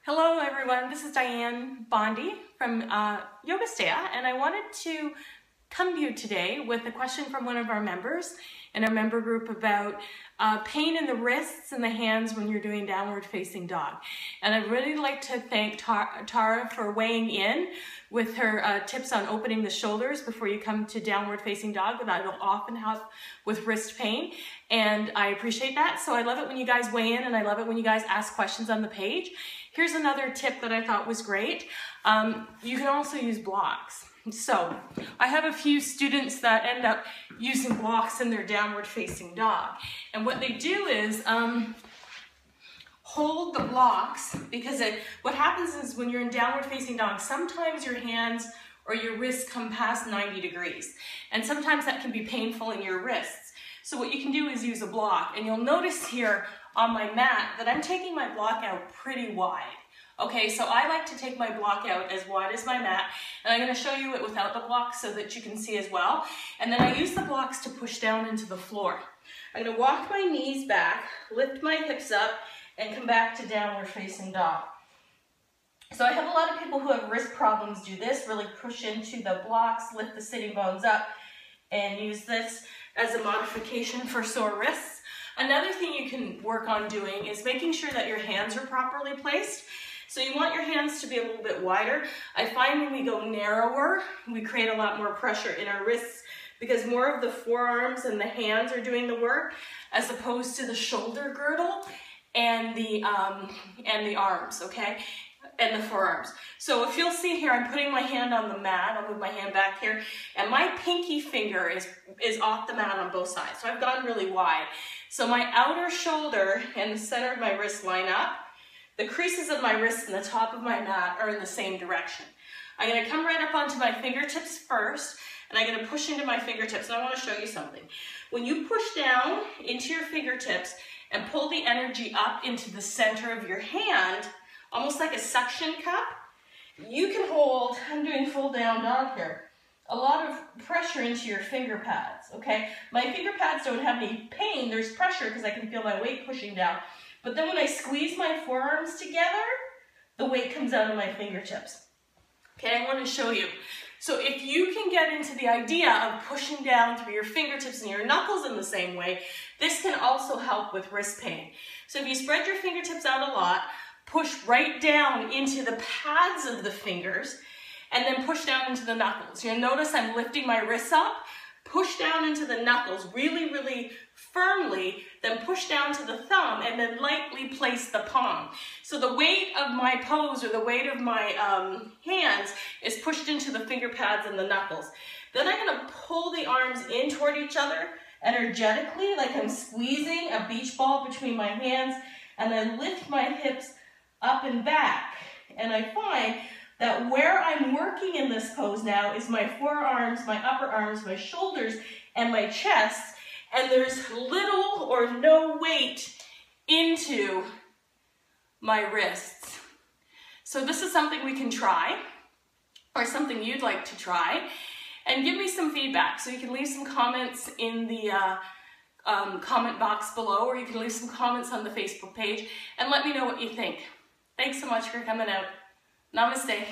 Hello everyone, this is Diane Bondi from Yogastea, and I wanted to come to you today with a question from one of our members in our member group about pain in the wrists and the hands when you're doing downward facing dog. And I'd really like to thank Tara for weighing in with her tips on opening the shoulders before you come to downward facing dog that I will often have with wrist pain. And I appreciate that. So I love it when you guys weigh in, and I love it when you guys ask questions on the page. Here's another tip that I thought was great. You can also use blocks. So I have a few students that end up using blocks in their downward facing dog. And what they do is hold the blocks, because what happens is when you're in downward facing dog, sometimes your hands or your wrists come past 90 degrees. And sometimes that can be painful in your wrists. So what you can do is use a block. And you'll notice here on my mat that I'm taking my block out pretty wide. Okay, so I like to take my block out as wide as my mat, and I'm going to show you it without the block so that you can see as well. And then I use the blocks to push down into the floor. I'm going to walk my knees back, lift my hips up, and come back to downward facing dog. So I have a lot of people who have wrist problems do this, really push into the blocks, lift the sitting bones up, and use this as a modification for sore wrists. Another thing you can work on doing is making sure that your hands are properly placed. So you want your hands to be a little bit wider. I find when we go narrower, we create a lot more pressure in our wrists because more of the forearms and the hands are doing the work as opposed to the shoulder girdle and the arms, okay? And the forearms. So if you'll see here, I'm putting my hand on the mat. I'll move my hand back here, and my pinky finger is off the mat on both sides. So I've gone really wide. So my outer shoulder and the center of my wrist line up. The creases of my wrists and the top of my mat are in the same direction. I'm going to come right up onto my fingertips first, and I'm going to push into my fingertips. And I want to show you something. When you push down into your fingertips and pull the energy up into the center of your hand, almost like a suction cup, you can hold, I'm doing full down dog here, a lot of pressure into your finger pads, okay? My finger pads don't have any pain, there's pressure because I can feel my weight pushing down. But then when I squeeze my forearms together, the weight comes out of my fingertips. Okay, I want to show you. So if you can get into the idea of pushing down through your fingertips and your knuckles in the same way, this can also help with wrist pain. So if you spread your fingertips out a lot, push right down into the pads of the fingers, and then push down into the knuckles. You'll notice I'm lifting my wrists up, push down into the knuckles really, really firmly, then push down to the thumb, and then lightly place the palm. So the weight of my pose, or the weight of my hands, is pushed into the finger pads and the knuckles. Then I'm going to pull the arms in toward each other energetically, like I'm squeezing a beach ball between my hands, and then lift my hips up and back. And I find that where I'm working in this pose now is my forearms, my upper arms, my shoulders, and my chest, and there's little or no weight into my wrists. So this is something we can try, or something you'd like to try, and give me some feedback. So you can leave some comments in the comment box below, or you can leave some comments on the Facebook page, and let me know what you think. Thanks so much for coming out. Namaste.